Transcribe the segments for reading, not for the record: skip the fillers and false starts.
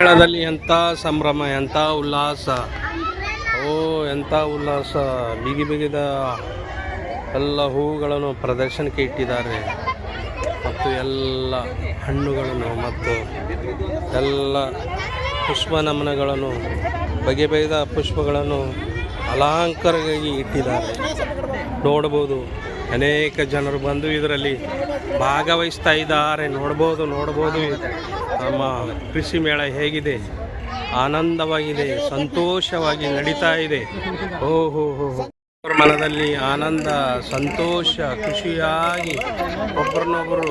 ಮೇಳದಲ್ಲಿ ಎಂಥ ಸಂಭ್ರಮ, ಎಂಥ ಉಲ್ಲಾಸ, ಎಂಥ ಉಲ್ಲಾಸ. ಬಿಗಿದ ಎಲ್ಲ ಹೂಗಳನ್ನು ಪ್ರದರ್ಶನಕ್ಕೆ ಇಟ್ಟಿದ್ದಾರೆ ಮತ್ತು ಎಲ್ಲ ಹಣ್ಣುಗಳನ್ನು ಮತ್ತು ಎಲ್ಲ ಪುಷ್ಪ ನಮನಗಳನ್ನು ಬಗೆದ ಪುಷ್ಪಗಳನ್ನು ಅಲಂಕಾರವಾಗಿ ಇಟ್ಟಿದ್ದಾರೆ. ನೋಡ್ಬೋದು ಅನೇಕ ಜನರು ಬಂದು ಇದರಲ್ಲಿ ಭಾಗವಹಿಸ್ತಾ ಇದ್ದಾರೆ. ನೋಡ್ಬೋದು ನಮ್ಮ ಕೃಷಿ ಮೇಳ ಹೇಗಿದೆ, ಆನಂದವಾಗಿದೆ, ಸಂತೋಷವಾಗಿ ನಡೀತಾ ಇದೆ. ಓಹೋ ಮನದಲ್ಲಿ ಆನಂದ, ಸಂತೋಷ, ಖುಷಿಯಾಗಿ ಒಬ್ಬರನ್ನೊಬ್ಬರು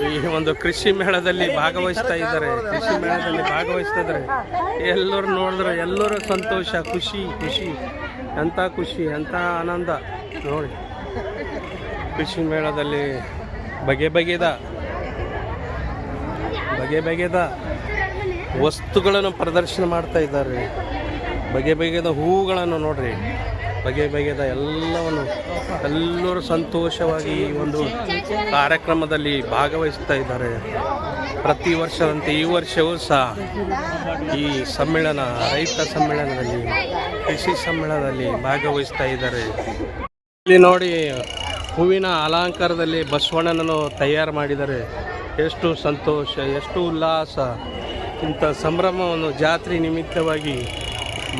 ಈ ಒಂದು ಕೃಷಿ ಮೇಳದಲ್ಲಿ ಭಾಗವಹಿಸ್ತಾ ಇದ್ದಾರೆ. ಎಲ್ಲರೂ ನೋಡಿದ್ರೆ ಎಲ್ಲರೂ ಸಂತೋಷ, ಖುಷಿ, ಎಂಥ ಖುಷಿ, ಎಂಥ ಆನಂದ ನೋಡಿ. ಕೃಷಿ ಮೇಳದಲ್ಲಿ ಬಗೆದ ವಸ್ತುಗಳನ್ನು ಪ್ರದರ್ಶನ ಮಾಡ್ತಾ ಇದ್ದಾರೆ. ಬಗೆದ ಹೂಗಳನ್ನು ನೋಡ್ರಿ, ಬಗೆದ ಎಲ್ಲರೂ ಸಂತೋಷವಾಗಿ ಈ ಒಂದು ಕಾರ್ಯಕ್ರಮದಲ್ಲಿ ಭಾಗವಹಿಸ್ತಾ ಇದ್ದಾರೆ. ಪ್ರತಿ ವರ್ಷದಂತೆ ಈ ವರ್ಷವೂ ಸಹ ಈ ಸಮ್ಮೇಳನ, ರೈತ ಸಮ್ಮೇಳನದಲ್ಲಿ, ಕೃಷಿ ಸಮ್ಮೇಳನದಲ್ಲಿ ಭಾಗವಹಿಸ್ತಾ ಇದ್ದಾರೆ. ಇಲ್ಲಿ ನೋಡಿ ಹೂವಿನ ಅಲಂಕಾರದಲ್ಲಿ ಬಸವಣ್ಣನನ್ನು ತಯಾರು ಮಾಡಿದ್ದಾರೆ. ಎಷ್ಟು ಸಂತೋಷ, ಎಷ್ಟು ಉಲ್ಲಾಸ. ಇಂಥ ಸಂಭ್ರಮವನ್ನು ಜಾತ್ರೆ ನಿಮಿತ್ತವಾಗಿ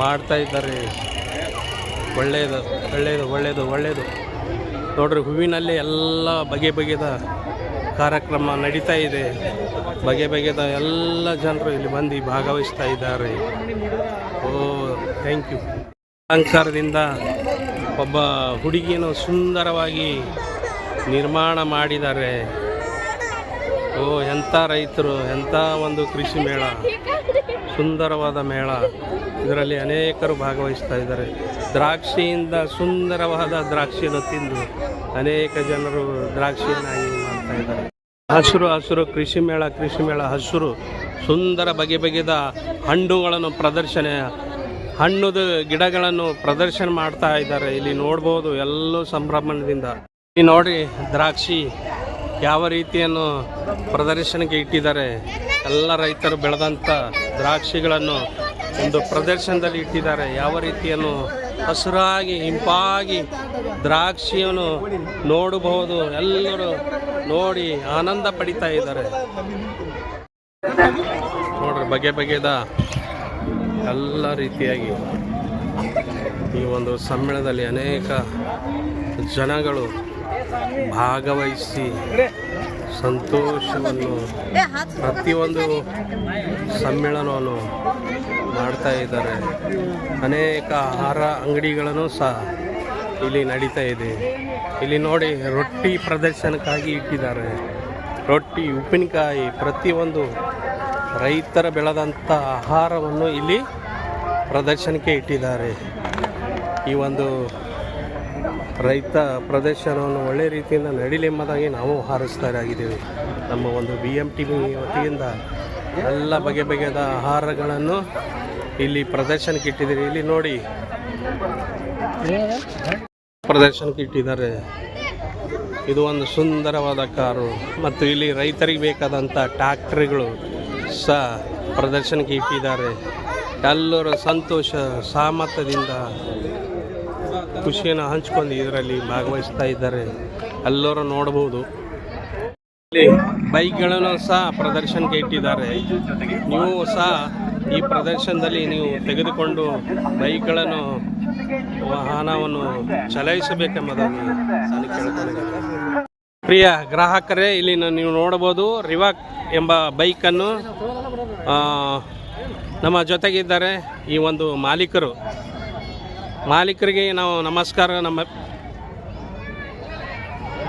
ಮಾಡ್ತಾ ಇದ್ದಾರೆ. ಒಳ್ಳೆಯದು ನೋಡ್ರಿ. ಹೂವಿನಲ್ಲಿ ಎಲ್ಲ ಬಗೆದ ಕಾರ್ಯಕ್ರಮ ನಡೀತಾ ಇದೆ. ಬಗೆದ ಎಲ್ಲ ಜನರು ಇಲ್ಲಿ ಬಂದು ಭಾಗವಹಿಸ್ತಾ ಇದ್ದಾರೆ. Thank you. ಅಲಂಕಾರದಿಂದ ಒಬ್ಬ ಹುಡುಗಿಯನ್ನು ಸುಂದರವಾಗಿ ನಿರ್ಮಾಣ ಮಾಡಿದ್ದಾರೆ. ಎಂಥ ರೈತರು, ಎಂಥ ಒಂದು ಕೃಷಿ ಮೇಳ, ಸುಂದರವಾದ ಮೇಳ. ಇದರಲ್ಲಿ ಅನೇಕರು ಭಾಗವಹಿಸ್ತಾ ಇದ್ದಾರೆ. ದ್ರಾಕ್ಷಿಯಿಂದ ಸುಂದರವಾದ ದ್ರಾಕ್ಷಿಯನ್ನು ತಿಂದು ಅನೇಕ ಜನರು ದ್ರಾಕ್ಷಿಯನ್ನಾಗಿ ಮಾಡ್ತಾ ಇದ್ದಾರೆ. ಹಸಿರು ಕೃಷಿ ಮೇಳ ಹಸಿರು, ಸುಂದರ ಬಗೆದ ಹಣ್ಣುಗಳನ್ನು ಹಣ್ಣುದ ಗಿಡಗಳನ್ನು ಪ್ರದರ್ಶನ ಮಾಡ್ತಾ ಇದ್ದಾರೆ. ಇಲ್ಲಿ ನೋಡ್ಬೋದು ಎಲ್ಲೋ ಸಂಭ್ರಮದಿಂದ. ಇಲ್ಲಿ ನೋಡಿ ದ್ರಾಕ್ಷಿ ಯಾವ ರೀತಿಯನ್ನು ಪ್ರದರ್ಶನಕ್ಕೆ ಇಟ್ಟಿದ್ದಾರೆ. ಎಲ್ಲ ರೈತರು ಬೆಳೆದಂಥ ದ್ರಾಕ್ಷಿಗಳನ್ನು ಒಂದು ಪ್ರದರ್ಶನದಲ್ಲಿ ಇಟ್ಟಿದ್ದಾರೆ. ಯಾವ ರೀತಿಯನ್ನು ಹಸಿರಾಗಿ ಇಂಪಾಗಿ ದ್ರಾಕ್ಷಿಯನ್ನು ನೋಡಬಹುದು. ಎಲ್ಲರೂ ನೋಡಿ ಆನಂದ ಪಡಿತಾ ಇದ್ದಾರೆ. ನೋಡ್ರಿ ಬಗೆದ ಎಲ್ಲ ರೀತಿಯಾಗಿ ಈ ಒಂದು ಸಮ್ಮೇಳನದಲ್ಲಿ ಅನೇಕ ಜನಗಳು ಭಾಗವಹಿಸಿ ಸಂತೋಷವನ್ನು, ಪ್ರತಿಯೊಂದು ಸಮ್ಮೇಳನವನ್ನು ಮಾಡ್ತಾ ಇದ್ದಾರೆ. ಅನೇಕ ಆಹಾರ ಅಂಗಡಿಗಳನ್ನು ಸಹ ಇಲ್ಲಿ ನಡೀತಾ ಇದೆ. ಇಲ್ಲಿ ನೋಡಿ ರೊಟ್ಟಿ ಪ್ರದರ್ಶನಕ್ಕಾಗಿ ಇಟ್ಟಿದ್ದಾರೆ. ರೊಟ್ಟಿ, ಉಪ್ಪಿನಕಾಯಿ, ಪ್ರತಿಯೊಂದು ರೈತರ ಬೆಳೆದಂಥ ಆಹಾರವನ್ನು ಇಲ್ಲಿ ಪ್ರದರ್ಶನಕ್ಕೆ ಇಟ್ಟಿದ್ದಾರೆ. ಈ ಒಂದು ರೈತ ಪ್ರದರ್ಶನವನ್ನು ಒಳ್ಳೆಯ ರೀತಿಯಿಂದ ನಡೀಲಿ ಎಂಬುದಾಗಿ ನಾವು ಹಾರೈಸ್ತಾರಾಗಿದ್ದೇವೆ. ನಮ್ಮ ಒಂದು BMTV ವತಿಯಿಂದ ಎಲ್ಲ ಬಗೆದ ಆಹಾರಗಳನ್ನು ಇಲ್ಲಿ ಪ್ರದರ್ಶನಕ್ಕೆ ಇಟ್ಟಿದ್ದೀರಿ. ಇಲ್ಲಿ ನೋಡಿ ಪ್ರದರ್ಶನಕ್ಕೆ ಇಟ್ಟಿದ್ದಾರೆ. ಇದು ಒಂದು ಸುಂದರವಾದ ಕಾರು ಮತ್ತು ಇಲ್ಲಿ ರೈತರಿಗೆ ಬೇಕಾದಂಥ ಟ್ರ್ಯಾಕ್ಟರ್ಗಳು ಸಹ ಪ್ರದರ್ಶನಕ್ಕೆ ಇಟ್ಟಿದ್ದಾರೆ. ಎಲ್ಲರೂ ಸಂತೋಷ, ಸಾಮರ್ಥ್ಯದಿಂದ ಖುಷಿಯನ್ನು ಹಂಚ್ಕೊಂಡು ಇದರಲ್ಲಿ ಭಾಗವಹಿಸ್ತಾ ಇದ್ದಾರೆ. ಎಲ್ಲರೂ ನೋಡಬಹುದು. ಇಲ್ಲಿ ಬೈಕ್ಗಳನ್ನು ಸಹ ಪ್ರದರ್ಶನಕ್ಕೆ ಇಟ್ಟಿದ್ದಾರೆ. ನೀವು ಸಹ ಈ ಪ್ರದರ್ಶನದಲ್ಲಿ ನೀವು ತೆಗೆದುಕೊಂಡು ಬೈಕ್ಗಳನ್ನು, ವಾಹನವನ್ನು ಚಲಾಯಿಸಬೇಕೆಂಬುದಾಗಿ ನಾನು ಕೇಳಿಕೊಂಡಿದ್ದೇನೆ. ಪ್ರಿಯ ಗ್ರಾಹಕರೇ, ಇಲ್ಲಿ ನೀವು ನೋಡಬಹುದು ರಿವಾಕ್ ಎಂಬ ಬೈಕನ್ನು ನಮ್ಮ ಜೊತೆಗಿದ್ದಾರೆ ಈ ಒಂದು ಮಾಲೀಕರಿಗೆ ನಾವು ನಮಸ್ಕಾರ. ನಮ್ಮ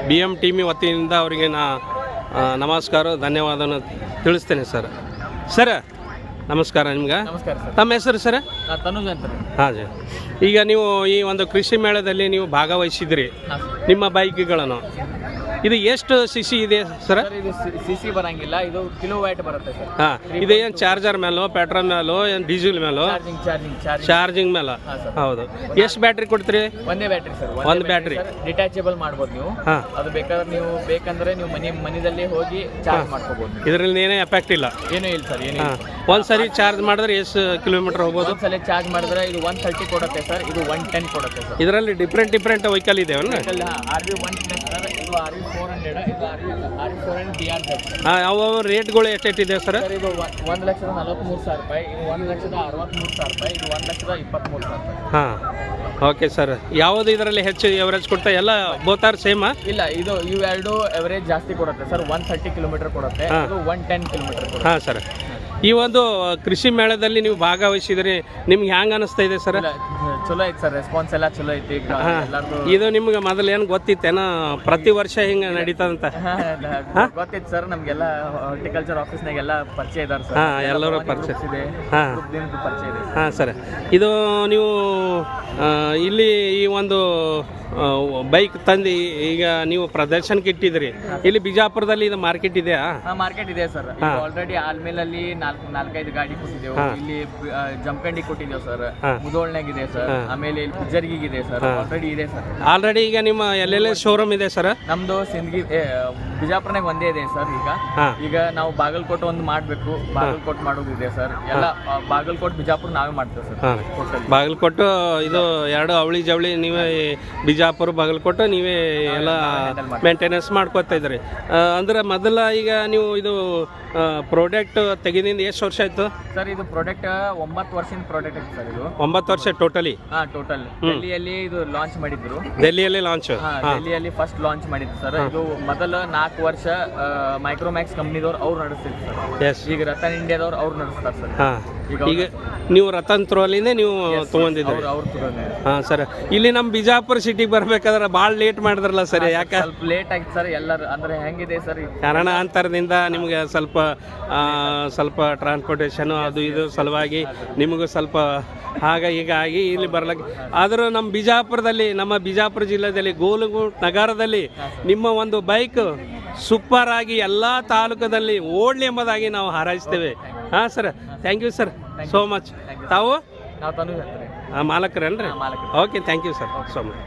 BMTV ವತಿಯಿಂದ ಅವರಿಗೆ ನಮಸ್ಕಾರ, ಧನ್ಯವಾದವನ್ನು ತಿಳಿಸ್ತೇನೆ ಸರ್. ನಮಸ್ಕಾರ. ನಿಮ್ಗೆ ತಮ್ಮ ಹೆಸರು ಸರ್? ತನುಜ್ ಅಂತ. ಹಾಂ ಸರ್. ಈಗ ನೀವು ಈ ಒಂದು ಕೃಷಿ ಮೇಳದಲ್ಲಿ ನೀವು ಭಾಗವಹಿಸಿದ್ರಿ. ನಿಮ್ಮ ಬೈಕ್ಗಳನ್ನು ಇದು ಎಷ್ಟು ಸಿ ಇದೆ ಸರ್? ಇದು CC ಬರಂಗಿಲ್ಲ, ಇದು ಕಿಲೋವ್ಯಾಟ್ ಬರುತ್ತೆ ಸರ್. ಹಾಂ, ಇದು ಏನು ಚಾರ್ಜರ್ ಮೇಲೋ ಪೆಟ್ರೋಲ್ ಮೇಲೋ ಏನು ಡೀಸೆಲ್ ಮೇಲೋ? ಚಾರ್ಜಿಂಗ್ ಮೇಲೆ. ಹೌದು. ಎಷ್ಟು ಬ್ಯಾಟ್ರಿ ಕೊಡ್ತೀರಿ? ಒಂದೇ ಬ್ಯಾಟ್ರಿ ಸರ್. ಒಂದು ಬ್ಯಾಟ್ರಿ ಡಿಟ್ಯಾಚಬಲ್ ಮಾಡ್ಬೋದು ನೀವು. ಅದು ಬೇಕಾದ್ರೆ ನೀವು ಬೇಕಂದ್ರೆ ನೀವು ಮನೆಯಲ್ಲಿ ಹೋಗಿ ಚಾರ್ಜ್ ಮಾಡ್ಕೋಬಹುದು. ಇದರಲ್ಲಿ ಏನೇ ಎಫೆಕ್ಟ್ ಇಲ್ಲ? ಏನೂ ಇಲ್ಲ ಸರ್, ಏನೂ. ಒಂದ್ಸರಿ ಚಾರ್ಜ್ ಮಾಡಿದ್ರೆ ಎಷ್ಟು ಕಿಲೋಮೀಟರ್ ಹೋಗ್ಬೋದು? ಒಂದ್ಸಲ ಚಾರ್ಜ್ ಮಾಡಿದ್ರೆ ಇದು 130 ಕೊಡುತ್ತೆ ಸರ್, ಇದು 110 ಕೊಡುತ್ತೆ ಸರ್. ಇದರಲ್ಲಿ ಡಿಫ್ರೆಂಟ್ ವೆಹಿಕಲ್ ಇದೆ RV1 ಸರ್, ಇದು RV400, ಇದು RV400 DRZ. ಯಾವ ರೇಟ್ಗಳು ಎಷ್ಟೆಷ್ಟಿದೆ ಸರ್? ಇದು 1,43,000 ರೂಪಾಯಿ, ಇದು 1,63,000 ರೂಪಾಯಿ, ಇದು 1,23,000 ರೂಪಾಯಿ. ಹಾಂ, ಓಕೆ ಸರ್. ಯಾವುದು ಇದರಲ್ಲಿ ಹೆಚ್ಚು ಎವರೇಜ್ ಕೊಡ್ತಾ? ಎಲ್ಲ ಬೋತಾರ್ ಸೇಮಾ? ಇಲ್ಲ, ಇವೆರಡು ಎವರೇಜ್ ಜಾಸ್ತಿ ಕೊಡುತ್ತೆ ಸರ್. 130 ಕಿಲೋಮೀಟರ್ ಕೊಡುತ್ತೆ, ಇದು 110 ಕಿಲೋಮೀಟರ್ ಕೊಡುತ್ತೆ. ಹಾಂ ಸರ್. ಈ ಒಂದು ಕೃಷಿ ಮೇಳದಲ್ಲಿ ನೀವು ಭಾಗವಹಿಸಿದ್ರಿ, ನಿಮ್ಗೆ ಹ್ಯಾಂಗ ಅನಿಸ್ತಾ ಇದೆ ಸರ್? ಚಲೋ ಐತೆ ಸರ್, ರೆಸ್ಪಾನ್ಸ್ ಎಲ್ಲ ಚಲೋ ಐತಿ. ಇದು ನಿಮ್ಗೆ ಮೊದಲು ಏನು ಗೊತ್ತಿತ್ತೇನೋ ಪ್ರತಿ ವರ್ಷ ಹಿಂಗೆ ನಡೀತದಂತ? ಗೊತ್ತಿತ್ತು ಸರ್, ನಮಗೆಲ್ಲ ಹಾರ್ಟಿಕಲ್ಚರ್ ಆಫೀಸ್ನಾಗೆಲ್ಲ ಪರಿಚಯ ಇದಾರೆ ಸರ್. ಹಾಂ, ಎಲ್ಲರೂ ಪರಿಚಯ ಇದೆ. ಹಾಂ, ಪರಿಚಯ ಇದೆ. ಹಾಂ ಸರ್. ಇದು ನೀವು ಇಲ್ಲಿ ಈ ಒಂದು ಬೈಕ್ ತಂದು ಈಗ ನೀವು ಪ್ರದರ್ಶನಕ್ಕೆ ಇಟ್ಟಿದ್ರಿ, ಇಲ್ಲಿ ಬಿಜಾಪುರದಲ್ಲಿ ಇದು ಮಾರ್ಕೆಟ್ ಇದೆಯಾ? ಮಾರ್ಕೆಟ್ ಇದೆ ಸರ್. ಆಲ್ರೆಡಿ ಆಲ್ಮೇಲಲ್ಲಿ 4-5 ಗಾಡಿ ಕೊಟ್ಟಿದ್ದೇವೆ. ಇಲ್ಲಿ ಜಮಖಂಡಿ ಕೊಟ್ಟಿದ್ದೇವೆ ಸರ್, ಮುದೋಳ್ನಾಗ ಇದೆ ಸರ್, ಆಮೇಲೆ ಇಲ್ಲಿ ಬಿಜರ್ಗಿಗಿದೆ ಸರ್. ಆಲ್ರೆಡಿ ಇದೆ ಸರ್. ಆಲ್ರೆಡಿ ಈಗ ನಿಮ್ಮ ಎಲ್ಲೆಲ್ಲ ಶೋರೂಮ್ ಇದೆ ಸರ್? ನಮ್ದು ಸಿಂದಗಿ ಬಿಜಾಪುರನಾಗ ಒಂದೇ ಇದೆ ಸರ್. ಈಗ ನಾವು ಬಾಗಲಕೋಟೆ ಒಂದು ಮಾಡಬೇಕು, ಬಾಗಲಕೋಟೆ ಮಾಡೋದಿದೆ ಸರ್. ಎಲ್ಲ ಬಾಗಲಕೋಟೆ ಬಿಜಾಪುರ ನಾವೇ ಮಾಡ್ತೇವೆ ಸರ್. ಬಾಗಲಕೋಟೆ ಇದು ಎರಡು ಅವಳಿ ಜವಳಿ ನೀವೇ, ಬಿಜಾಪುರ ಬಾಗಲಕೋಟೆ ನೀವೇ ಎಲ್ಲ ಮೇಂಟೆನೆನ್ಸ್ ಮಾಡ್ಕೊತಾ ಇದ್ರಿ. ಅಂದ್ರೆ ಮೊದಲ ಈಗ ನೀವು ಇದು ಪ್ರಾಡಕ್ಟ್ ತೆಗೆದಿಂದ ಎಷ್ಟು ವರ್ಷ ಆಯ್ತು ಸರ್? ಇದು ಪ್ರಾಡಕ್ಟ್ 9 ವರ್ಷದ ಪ್ರಾಡಕ್ಟ್ ಐತೆ ಸರ್. ಇದು 9 ವರ್ಷ ಟೋಟಲಿ? ಟೋಟಲ್. ಡೆಲ್ಲಿಯಲ್ಲಿ ಇದು ಲಾಂಚ್ ಮಾಡಿದ್ರು. ಡೆಲ್ಲಿಯಲ್ಲಿ ಲಾಂಚ್? ಡೆಲ್ಲಿಯಲ್ಲಿ ಫಸ್ಟ್ ಲಾಂಚ್ ಮಾಡಿದ್ರು ಸರ್. ಇದು ಮೊದಲ 4 ವರ್ಷ ಮೈಕ್ರೋಮ್ಯಾಕ್ಸ್ ಕಂಪ್ನಿದವ್ರು ಅವ್ರು ನಡೆಸ್ತಿದ್ರು ಸರ್. ಈಗ ರತನ್ ಇಂಡಿಯಾದವ್ರು ಅವ್ರು ನಡೆಸ್ತಾರೆ ಸರ್. ಈಗ ನೀವು ರತನ್ ಥ್ರೋಲಿಂದ ನೀವು ತೊಗೊಂಡಿದ್ರಿ? ಹಾಂ ಸರ್. ಇಲ್ಲಿ ನಮ್ಮ ಬಿಜಾಪುರ ಸಿಟಿಗೆ ಬರ್ಬೇಕಾದ್ರೆ ಭಾಳ ಲೇಟ್ ಮಾಡಿದ್ರಲ್ಲ ಸರ್, ಯಾಕೆ? ಸ್ವಲ್ಪ ಲೇಟ್ ಆಗಿತ್ತು ಸರ್. ಎಲ್ಲರೂ ಅಂದ್ರೆ ಹೆಂಗಿದೆ ಸರ್, ಕಾರಣಾಂತರದಿಂದ ನಿಮಗೆ ಸ್ವಲ್ಪ ಟ್ರಾನ್ಸ್ಪೋರ್ಟೇಷನ್ ಅದು ಇದು ಸಲುವಾಗಿ ನಿಮಗೂ ಸ್ವಲ್ಪ ಹೀಗಾಗಿ ಇಲ್ಲಿ ಬರ್ಲಿಕ್ಕೆ. ಆದರೂ ನಮ್ಮ ಬಿಜಾಪುರದಲ್ಲಿ, ನಮ್ಮ ಬಿಜಾಪುರ ಜಿಲ್ಲೆಯಲ್ಲಿ ಗೋಲಗುಂಟ್ ನಗರದಲ್ಲಿ ನಿಮ್ಮ ಒಂದು ಬೈಕ್ ಸೂಪರ್ ಆಗಿ ಎಲ್ಲ ತಾಲೂಕದಲ್ಲಿ ಓಡ್ಲಿ ಎಂಬುದಾಗಿ ನಾವು ಹಾರೈಸ್ತೇವೆ. ಹಾಂ sir, thank you sir so much. ತಾವು ನಾವು ಮಾಲಕರೇನ್ರಿ? Okay, thank you sir so much.